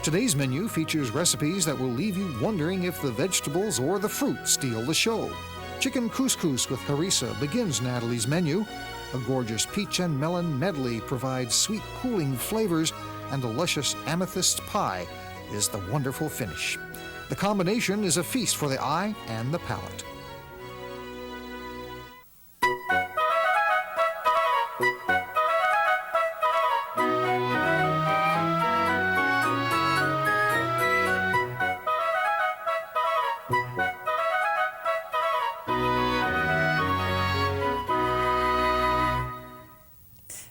Today's menu features recipes that will leave you wondering if the vegetables or the fruit steal the show. Chicken couscous with harissa begins Nathalie's menu. A gorgeous peach and melon medley provides sweet, cooling flavors, and a luscious amethyst pie is the wonderful finish. The combination is a feast for the eye and the palate.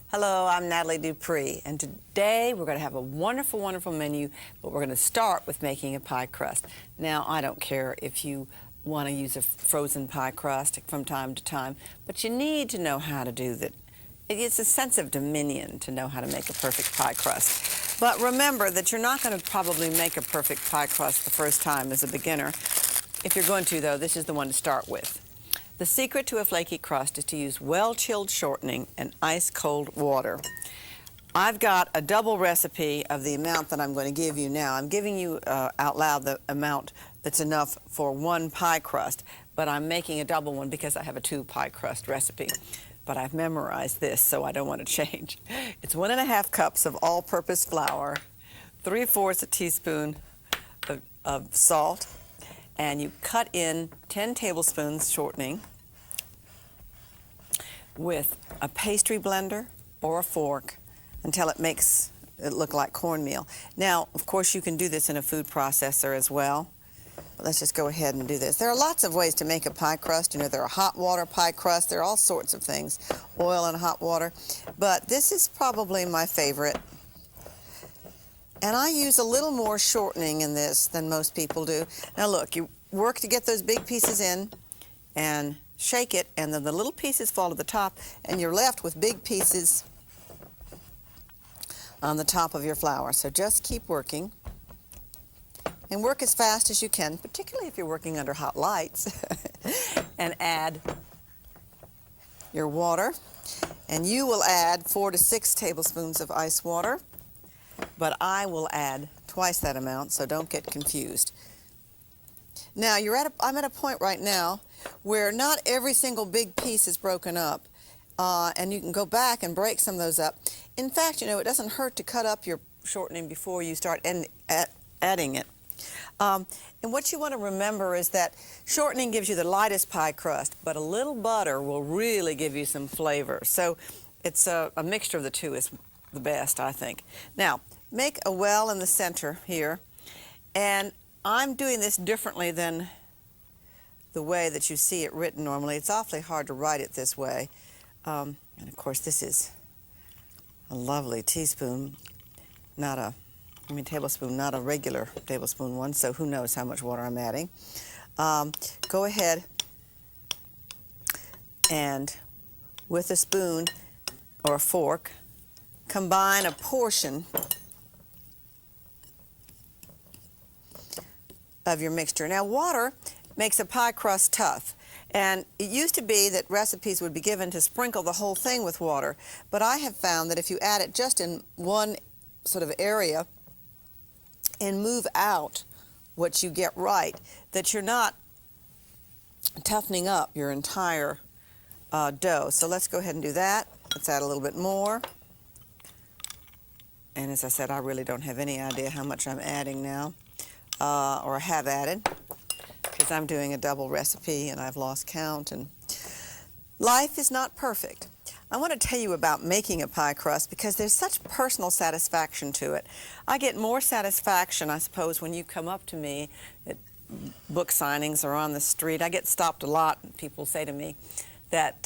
Hello, I'm Nathalie Dupree, and today we're going to have a wonderful, wonderful menu, but we're going to start with making a pie crust. Now, I don't care if you want to use a frozen pie crust from time to time, but you need to know how to do that. It's a sense of dominion to know how to make a perfect pie crust. But remember that you're not going to probably make a perfect pie crust the first time as a beginner. If you're going to, though, this is the one to start with. The secret to a flaky crust is to use well-chilled shortening and ice-cold water. I've got a double recipe of the amount that I'm going to give you now. I'm giving you out loud the amount that's enough for one pie crust, but I'm making a double one because I have a 2 pie crust recipe. But I've memorized this, so I don't want to change. It's 1½ cups of all-purpose flour, 3/4 a teaspoon of salt, and you cut in 10 tablespoons shortening with a pastry blender or a fork until it makes it look like cornmeal. Now, of course, you can do this in a food processor as well. But let's just go ahead and do this. There are lots of ways to make a pie crust. You know, there are hot water pie crusts. There are all sorts of things, oil and hot water. But this is probably my favorite. And I use a little more shortening in this than most people do. Now look, you work to get those big pieces in and shake it, and then the little pieces fall to the top, and you're left with big pieces on the top of your flour. So just keep working. And work as fast as you can, particularly if you're working under hot lights. And add your water. And you will add 4 to 6 tablespoons of ice water. But I will add twice that amount, so don't get confused. Now, I'm at a point right now where not every single big piece is broken up, and you can go back and break some of those up. In fact, you know, it doesn't hurt to cut up your shortening before you start adding it. And what you want to remember is that shortening gives you the lightest pie crust, but a little butter will really give you some flavor. So it's a mixture of the two is the best, I think. Now, make a well in the center here, and I'm doing this differently than the way that you see it written normally. It's awfully hard to write it this way. And of course, this is a lovely teaspoon, tablespoon, not a regular tablespoon one, so who knows how much water I'm adding. Go ahead and with a spoon or a fork, combine a portion of your mixture. Now, water makes a pie crust tough, and it used to be that recipes would be given to sprinkle the whole thing with water, but I have found that if you add it just in one sort of area and move out what you get right, that you're not toughening up your entire dough. So let's go ahead and do that. Let's add a little bit more. And as I said, I really don't have any idea how much I'm adding now, or have added, because I'm doing a double recipe and I've lost count, and life is not perfect. I want to tell you about making a pie crust because there's such personal satisfaction to it. I get more satisfaction, I suppose, when you come up to me at book signings or on the street. I get stopped a lot, and people say to me that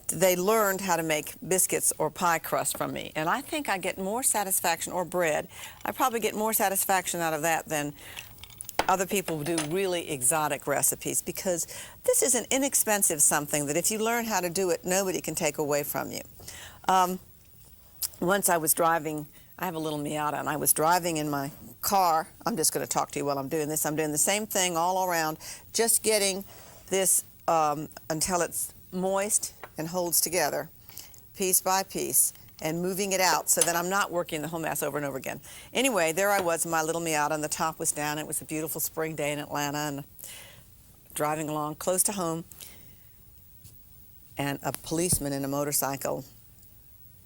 they learned how to make biscuits or pie crust from me. And I think I get more satisfaction, or bread. I probably get more satisfaction out of that than other people do really exotic recipes, because this is an inexpensive something that if you learn how to do it, nobody can take away from you. Once I was driving, I have a little Miata, and I was driving in my car. I'm just going to talk to you while I'm doing this. I'm doing the same thing all around, just getting this until it's moist and holds together, piece by piece, and moving it out so that I'm not working the whole mass over and over again. Anyway, there I was, my little Miata, and the top was down. It was a beautiful spring day in Atlanta, and driving along close to home, and a policeman in a motorcycle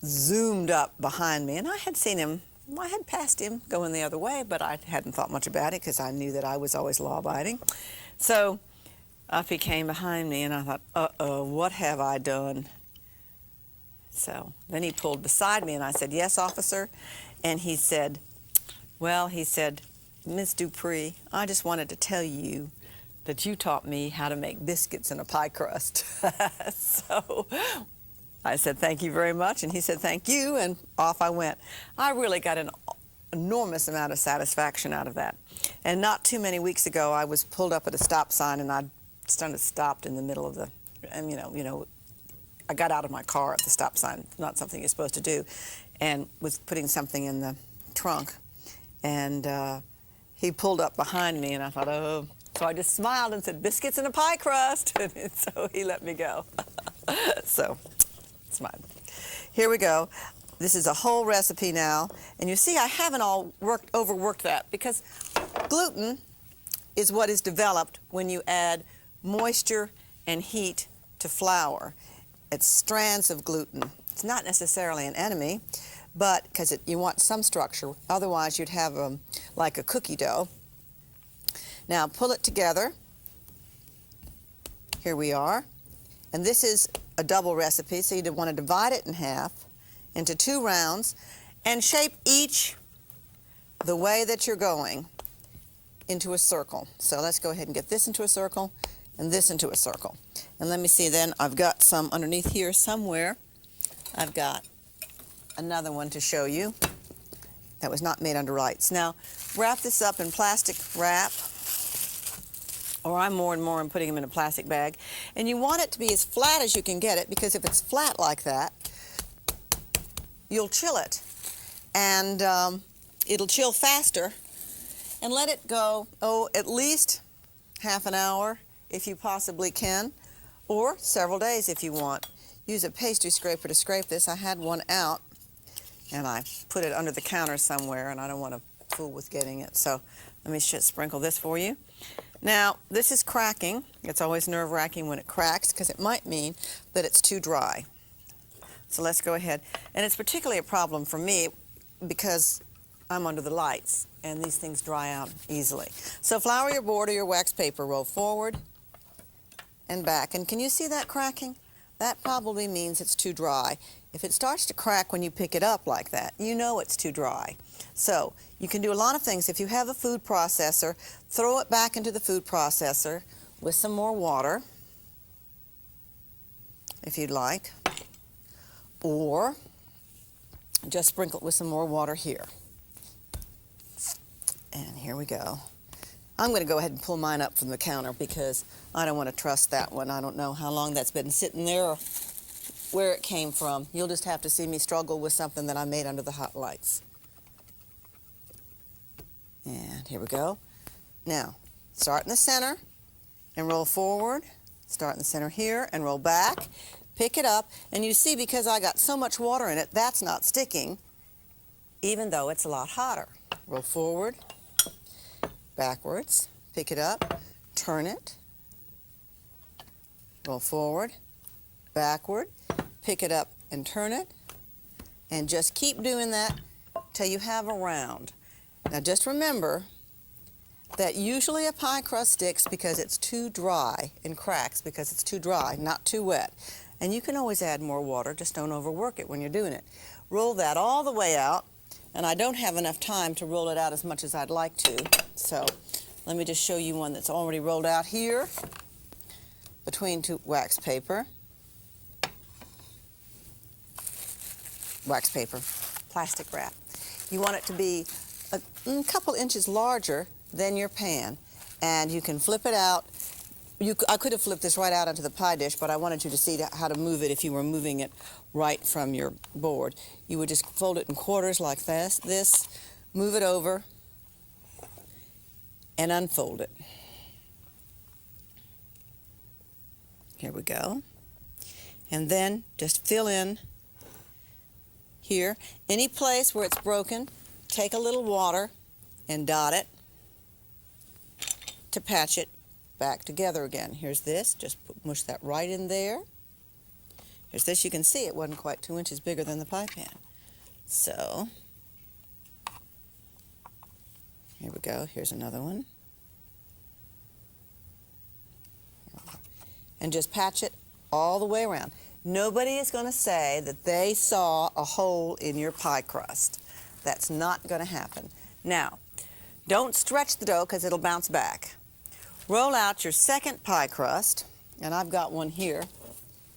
zoomed up behind me, and I had seen him. I had passed him going the other way, but I hadn't thought much about it because I knew that I was always law-abiding. So up he came behind me, and I thought, uh-oh, what have I done? So then he pulled beside me, and I said, yes, officer. And he said, well, he said, Miss Dupree, I just wanted to tell you that you taught me how to make biscuits in a pie crust. So I said, thank you very much. And he said, thank you. And off I went. I really got an enormous amount of satisfaction out of that. And not too many weeks ago, I was pulled up at a stop sign, and I stopped in the middle of the, and I got out of my car at the stop sign, not something you're supposed to do, and was putting something in the trunk. And he pulled up behind me, and I thought, oh. So I just smiled and said, biscuits in a pie crust. And so he let me go. So, smile. Here we go. This is a whole recipe now. And you see, I haven't overworked that, because gluten is what is developed when you add moisture and heat to flour. It's strands of gluten. It's not necessarily an enemy, but because you want some structure. Otherwise, you'd have like a cookie dough. Now, pull it together. Here we are. And this is a double recipe, so you'd want to divide it in half into 2 rounds and shape each the way that you're going into a circle. So let's go ahead and get this into a circle and this into a circle. And let me see then, I've got some underneath here somewhere. I've got another one to show you that was not made under lights. Now, wrap this up in plastic wrap, or I'm putting them in a plastic bag. And you want it to be as flat as you can get it, because if it's flat like that, you'll chill it. And it'll chill faster. And let it go, at least half an hour if you possibly can, or several days if you want. Use a pastry scraper to scrape this. I had one out, and I put it under the counter somewhere, and I don't want to fool with getting it. So let me sprinkle this for you. Now, this is cracking. It's always nerve-wracking when it cracks, because it might mean that it's too dry. So let's go ahead. And it's particularly a problem for me because I'm under the lights, and these things dry out easily. So flour your board or your wax paper, roll forward and back. And can you see that cracking? That probably means it's too dry. If it starts to crack when you pick it up like that, you know it's too dry. So you can do a lot of things. If you have a food processor, throw it back into the food processor with some more water, if you'd like, or just sprinkle it with some more water here. And here we go. I'm going to go ahead and pull mine up from the counter because I don't want to trust that one. I don't know how long that's been sitting there or where it came from. You'll just have to see me struggle with something that I made under the hot lights. And here we go. Now, start in the center and roll forward. Start in the center here and roll back. Pick it up, and you see, because I got so much water in it, that's not sticking, even though it's a lot hotter. Roll forward, backwards, pick it up, turn it, roll forward, backward, pick it up and turn it, and just keep doing that till you have a round. Now just remember that usually a pie crust sticks because it's too dry and cracks because it's too dry, not too wet. And you can always add more water, just don't overwork it when you're doing it. Roll that all the way out, and I don't have enough time to roll it out as much as I'd like to. So let me just show you one that's already rolled out here between 2 wax paper, plastic wrap. You want it to be a couple inches larger than your pan, and you can flip it out. I could have flipped this right out onto the pie dish, but I wanted you to see how to move it if you were moving it right from your board. You would just fold it in quarters like this, move it over, and unfold it. Here we go. And then just fill in here. Any place where it's broken, take a little water and dot it to patch it back together again. Here's this, just mush that right in there. Here's this, you can see it wasn't quite 2 inches bigger than the pie pan. So, here we go, here's another one. And just patch it all the way around. Nobody is going to say that they saw a hole in your pie crust. That's not going to happen. Now, don't stretch the dough because it'll bounce back. Roll out your second pie crust, and I've got one here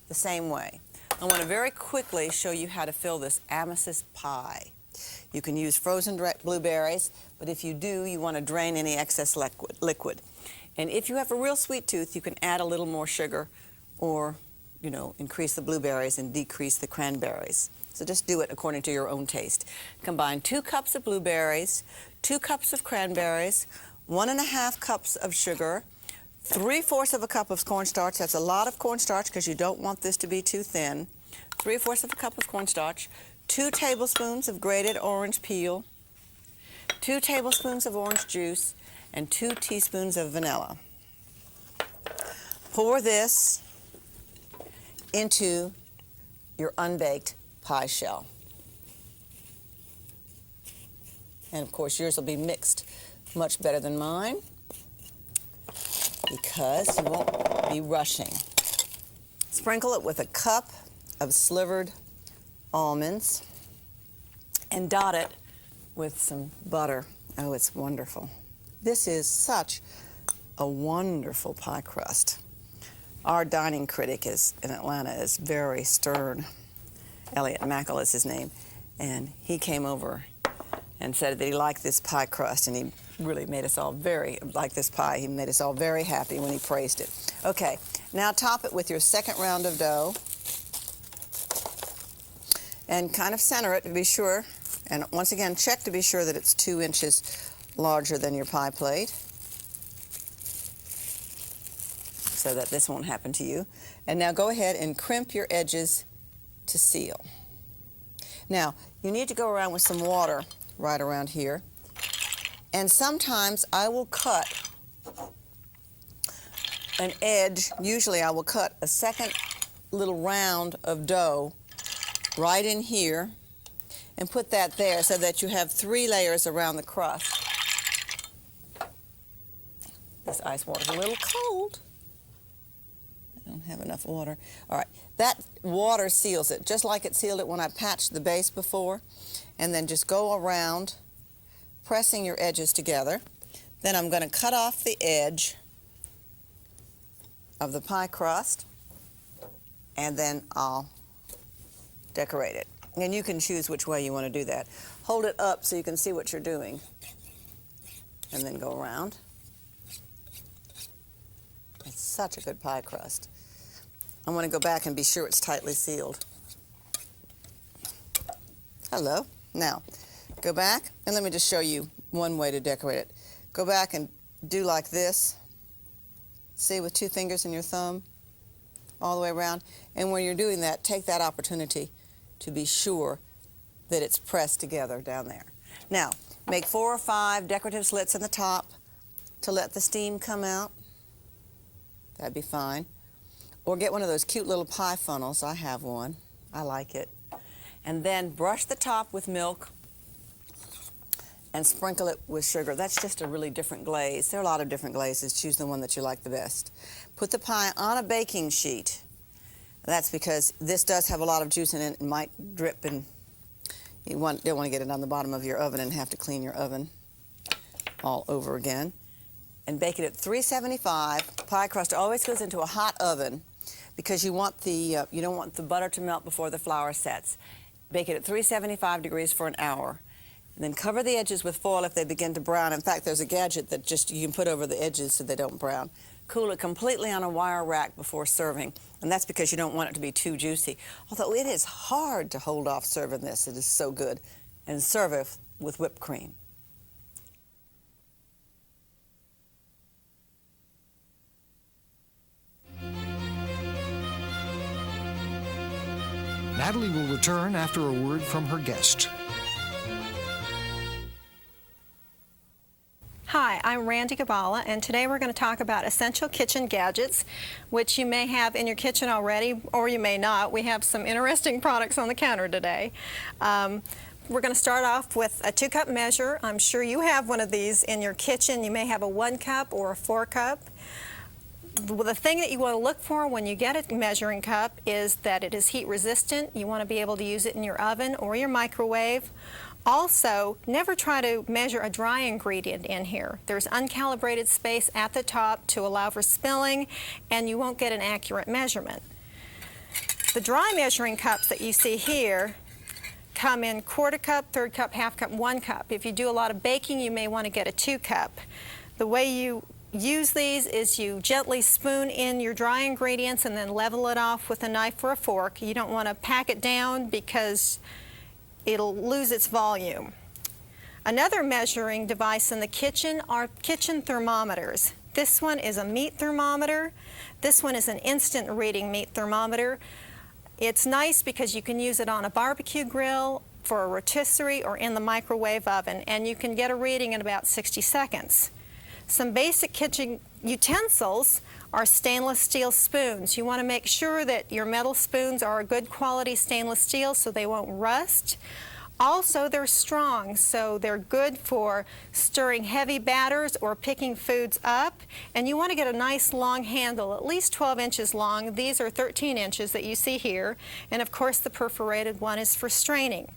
the same way. I want to very quickly show you how to fill this amethyst pie. You can use frozen blueberries, but if you do, you want to drain any excess liquid. And if you have a real sweet tooth, you can add a little more sugar or, you know, increase the blueberries and decrease the cranberries. So just do it according to your own taste. Combine 2 cups of blueberries, 2 cups of cranberries, 1½ cups of sugar, 3/4 of a cup of cornstarch. That's a lot of cornstarch because you don't want this to be too thin. 3/4 of a cup of cornstarch, 2 tablespoons of grated orange peel, 2 tablespoons of orange juice, and 2 teaspoons of vanilla. Pour this into your unbaked pie shell. And of course yours will be mixed much better than mine because you won't be rushing. Sprinkle it with a cup of slivered almonds and dot it with some butter. Oh, it's wonderful. This is such a wonderful pie crust. Our dining critic in Atlanta is very stern. Elliot Mackle is his name. And he came over and said that he liked this pie crust, and he really made us all like this pie. He made us all very happy when he praised it. Okay, now top it with your second round of dough. And kind of center it to be sure. And once again, check to be sure that it's 2 inches larger than your pie plate, so that this won't happen to you. And now go ahead and crimp your edges to seal. Now, you need to go around with some water right around here. And sometimes I will cut an edge. Usually I will cut a second little round of dough right in here and put that there so that you have 3 layers around the crust. This ice water is a little cold. I don't have enough water. All right, that water seals it, just like it sealed it when I patched the base before. And then just go around, pressing your edges together. Then I'm going to cut off the edge of the pie crust, and then I'll decorate it. And you can choose which way you want to do that. Hold it up so you can see what you're doing, and then go around. It's such a good pie crust. I want to go back and be sure it's tightly sealed. Hello. Now, go back, and let me just show you one way to decorate it. Go back and do like this. See, with 2 fingers and your thumb all the way around. And when you're doing that, take that opportunity to be sure that it's pressed together down there. Now, make 4 or 5 decorative slits in the top to let the steam come out. That'd be fine. Or get one of those cute little pie funnels. I have one. I like it. And then brush the top with milk and sprinkle it with sugar. That's just a really different glaze. There are a lot of different glazes. Choose the one that you like the best. Put the pie on a baking sheet. That's because this does have a lot of juice in it. It might drip, and you don't want to get it on the bottom of your oven and have to clean your oven all over again. And bake it at 375. Pie crust always goes into a hot oven because you want the you don't want the butter to melt before the flour sets. Bake it at 375 degrees for an hour. And then cover the edges with foil if they begin to brown. In fact, there's a gadget that just you can put over the edges so they don't brown. Cool it completely on a wire rack before serving. And that's because you don't want it to be too juicy. Although it is hard to hold off serving this. It is so good. And serve it with whipped cream. Nathalie will return after a word from her guest. Hi, I'm Randy Gabala, and today we're going to talk about essential kitchen gadgets, which you may have in your kitchen already, or you may not. We have some interesting products on the counter today. We're going to start off with a 2-cup measure. I'm sure you have one of these in your kitchen. You may have a 1-cup or a 4-cup. The thing that you want to look for when you get a measuring cup is that it is heat resistant. You want to be able to use it in your oven or your microwave. Also, never try to measure a dry ingredient in here. There's uncalibrated space at the top to allow for spilling, and you won't get an accurate measurement. The dry measuring cups that you see here come in 1/4 cup, 1/3 cup, 1/2 cup, 1 cup. If you do a lot of baking, you may want to get a 2-cup. The way you use these is you gently spoon in your dry ingredients and then level it off with a knife or a fork. You don't want to pack it down because it'll lose its volume. Another measuring device in the kitchen are kitchen thermometers. This one is a meat thermometer. This one is an instant reading meat thermometer. It's nice because you can use it on a barbecue grill, for a rotisserie, or in the microwave oven, and you can get a reading in about 60 seconds. Some basic kitchen utensils are stainless steel spoons. You want to make sure that your metal spoons are a good quality stainless steel so they won't rust. Also, they're strong, so they're good for stirring heavy batters or picking foods up. And you want to get a nice long handle, at least 12 inches long. These are 13 inches that you see here. And of course, the perforated one is for straining.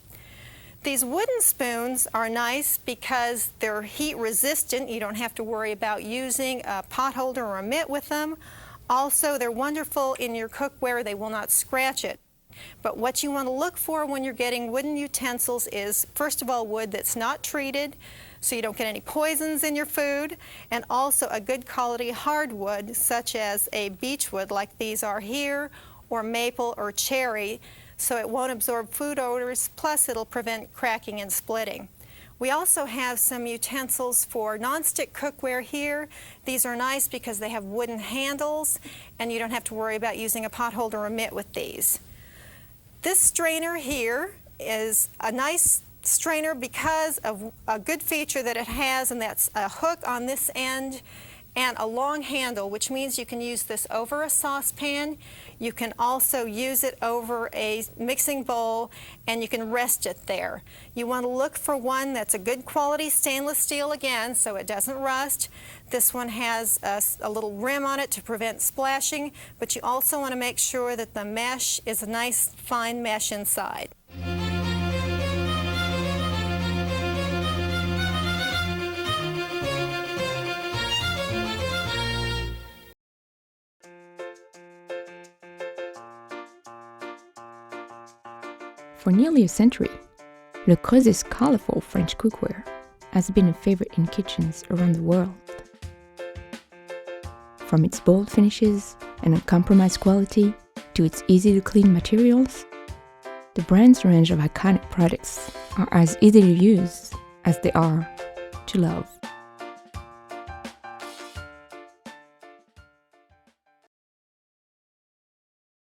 These wooden spoons are nice because they're heat resistant. You don't have to worry about using a pot holder or a mitt with them. Also, they're wonderful in your cookware. They will not scratch it. But what you want to look for when you're getting wooden utensils is, first of all, wood that's not treated so you don't get any poisons in your food, and also a good quality hardwood such as a beechwood like these are here, or maple or cherry, so it won't absorb food odors, plus it'll prevent cracking and splitting. We also have some utensils for nonstick cookware here. These are nice because they have wooden handles and you don't have to worry about using a pot holder or mitt with these. This strainer here is a nice strainer because of a good feature that it has, and that's a hook on this end and a long handle, which means you can use this over a saucepan. You can also use it over a mixing bowl, and you can rest it there. You want to look for one that's a good quality stainless steel again, so it doesn't rust. This one has a little rim on it to prevent splashing, but you also want to make sure that the mesh is a nice fine mesh inside. For nearly a century, Le Creuset's colorful French cookware has been a favorite in kitchens around the world. From its bold finishes and uncompromised quality to its easy-to-clean materials, the brand's range of iconic products are as easy to use as they are to love.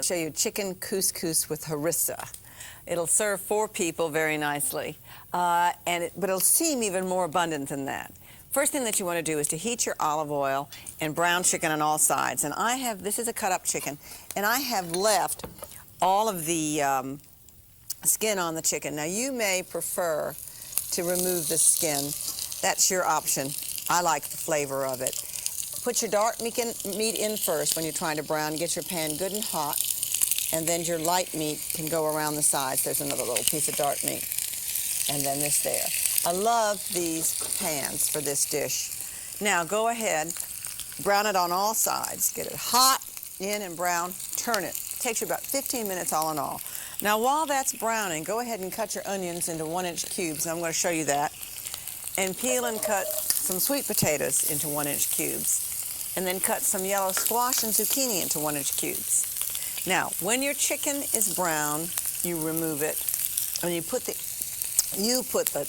I'll show you chicken couscous with harissa. It'll serve 4 people very nicely, but it'll seem even more abundant than that. First thing that you want to do is to heat your olive oil and brown chicken on all sides. And this is a cut-up chicken, and I have left all of the skin on the chicken. Now, you may prefer to remove the skin. That's your option. I like the flavor of it. Put your dark meat in first when you're trying to brown. Get your pan good and hot. And then your light meat can go around the sides. There's another little piece of dark meat. And then this there. I love these pans for this dish. Now go ahead, brown it on all sides. Get it hot, in and brown, turn it. It takes you about 15 minutes all in all. Now while that's browning, go ahead and cut your onions into 1-inch cubes. And I'm going to show you that. And peel and cut some sweet potatoes into 1-inch cubes. And then cut some yellow squash and zucchini into 1-inch cubes. Now, when your chicken is brown, you remove it, and you put the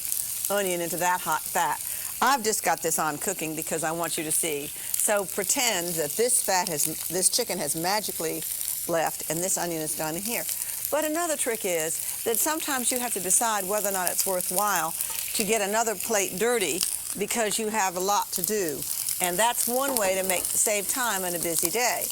onion into that hot fat. I've just got this on cooking because I want you to see. So pretend that this chicken has magically left, and this onion has gone in here. But another trick is that sometimes you have to decide whether or not it's worthwhile to get another plate dirty because you have a lot to do. And that's one way to save time on a busy day.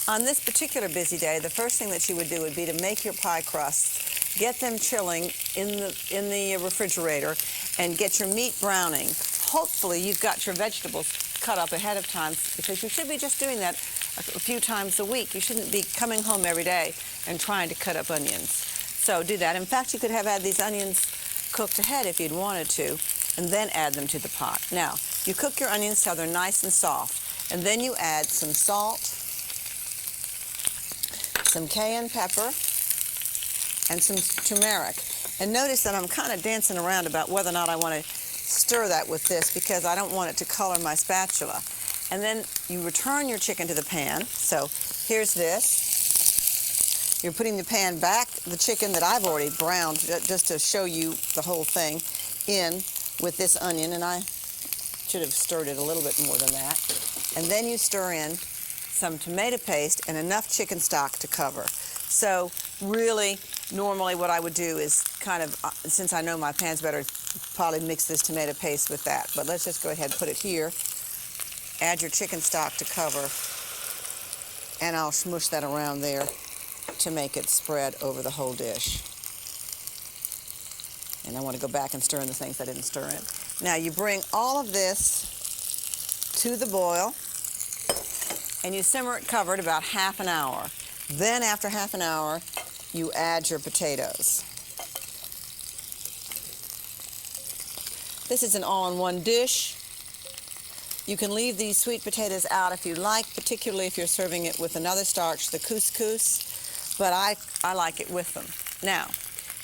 On this particular busy day, the first thing that you would do would be to make your pie crusts, get them chilling in the refrigerator, and get your meat browning. Hopefully you've got your vegetables cut up ahead of time, because you should be just doing that a few times a week. You shouldn't be coming home every day and trying to cut up onions. So do that. In fact, you could have had these onions cooked ahead if you'd wanted to, and then add them to the pot. Now, you cook your onions till they're nice and soft, and then you add some salt, some cayenne pepper, and some turmeric. And notice that I'm kind of dancing around about whether or not I want to stir that with this, because I don't want it to color my spatula. And then you return your chicken to the pan. So here's this. You're putting the pan back, the chicken that I've already browned, just to show you the whole thing, in with this onion, and I should have stirred it a little bit more than that. And then you stir in some tomato paste and enough chicken stock to cover. So really, normally what I would do is kind of, since I know my pan's better, probably mix this tomato paste with that. But let's just go ahead and put it here. Add your chicken stock to cover, and I'll smush that around there to make it spread over the whole dish. And I want to go back and stir in the things I didn't stir in. Now you bring all of this to the boil, and you simmer it covered about half an hour. Then after half an hour, you add your potatoes. This is an all-in-one dish. You can leave these sweet potatoes out if you like, particularly if you're serving it with another starch, the couscous, but I like it with them. Now,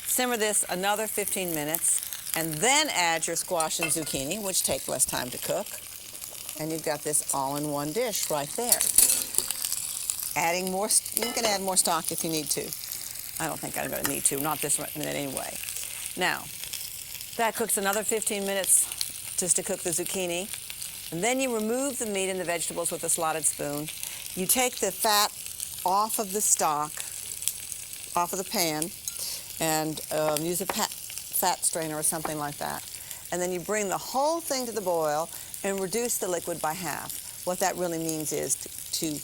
simmer this another 15 minutes, and then add your squash and zucchini, which take less time to cook. And you've got this all-in-one dish right there. Adding more, you can add more stock if you need to. I don't think I'm going to need to, not this minute anyway. Now, that cooks another 15 minutes just to cook the zucchini. And then you remove the meat and the vegetables with a slotted spoon. You take the fat off of the stock, off of the pan, and use a fat strainer or something like that. And then you bring the whole thing to the boil and reduce the liquid by half. What that really means is to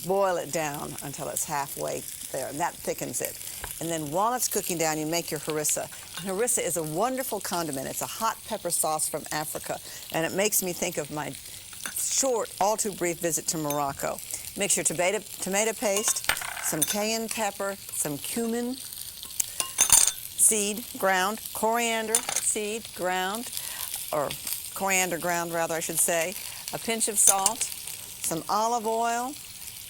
boil it down until it's halfway there, and that thickens it. And then while it's cooking down, you make your harissa. And harissa is a wonderful condiment. It's a hot pepper sauce from Africa, and it makes me think of my short, all too brief visit to Morocco. Mix your tomato paste, some cayenne pepper, some cumin seed ground, coriander seed ground, or coriander ground rather, I should say, a pinch of salt, some olive oil,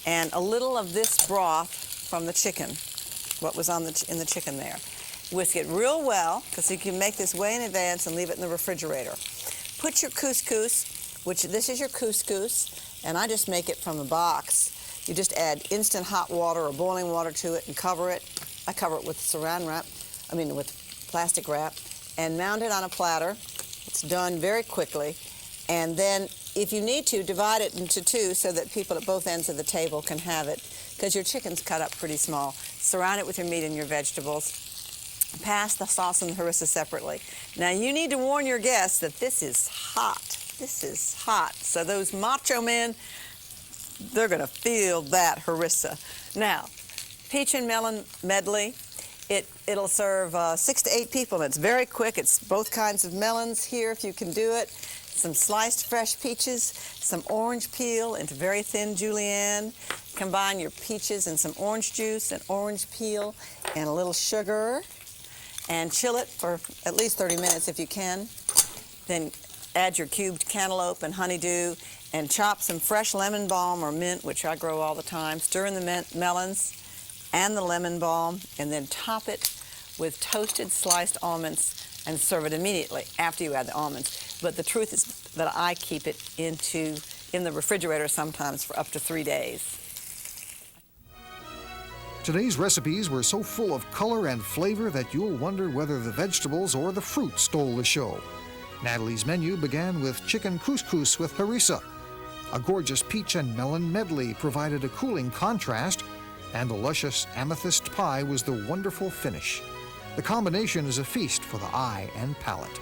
and a little of this broth from the chicken, what was in the chicken there. Whisk it real well, because you can make this way in advance and leave it in the refrigerator. Put your couscous, which this is your couscous, and I just make it from the box. You just add instant hot water or boiling water to it and cover it. I cover it with with plastic wrap, and mount it on a platter. It's done very quickly. And then, if you need to, divide it into two so that people at both ends of the table can have it, because your chicken's cut up pretty small. Surround it with your meat and your vegetables. Pass the sauce and the harissa separately. Now, you need to warn your guests that this is hot. This is hot. So those macho men, they're going to feel that harissa. Now, peach and melon medley. It'll serve 6 to 8 people. It's very quick. It's both kinds of melons here if you can do it. Some sliced fresh peaches, some orange peel into very thin julienne. Combine your peaches and some orange juice and orange peel and a little sugar, and chill it for at least 30 minutes if you can. Then add your cubed cantaloupe and honeydew, and chop some fresh lemon balm or mint, which I grow all the time. Stir in the melons and the lemon balm, and then top it with toasted sliced almonds and serve it immediately after you add the almonds. But the truth is that I keep it in the refrigerator sometimes for up to 3 days. Today's recipes were so full of color and flavor that you'll wonder whether the vegetables or the fruit stole the show. Nathalie's menu began with chicken couscous with harissa. A gorgeous peach and melon medley provided a cooling contrast, And the luscious Amethyst Pie was the wonderful finish. The combination is a feast for the eye and palate.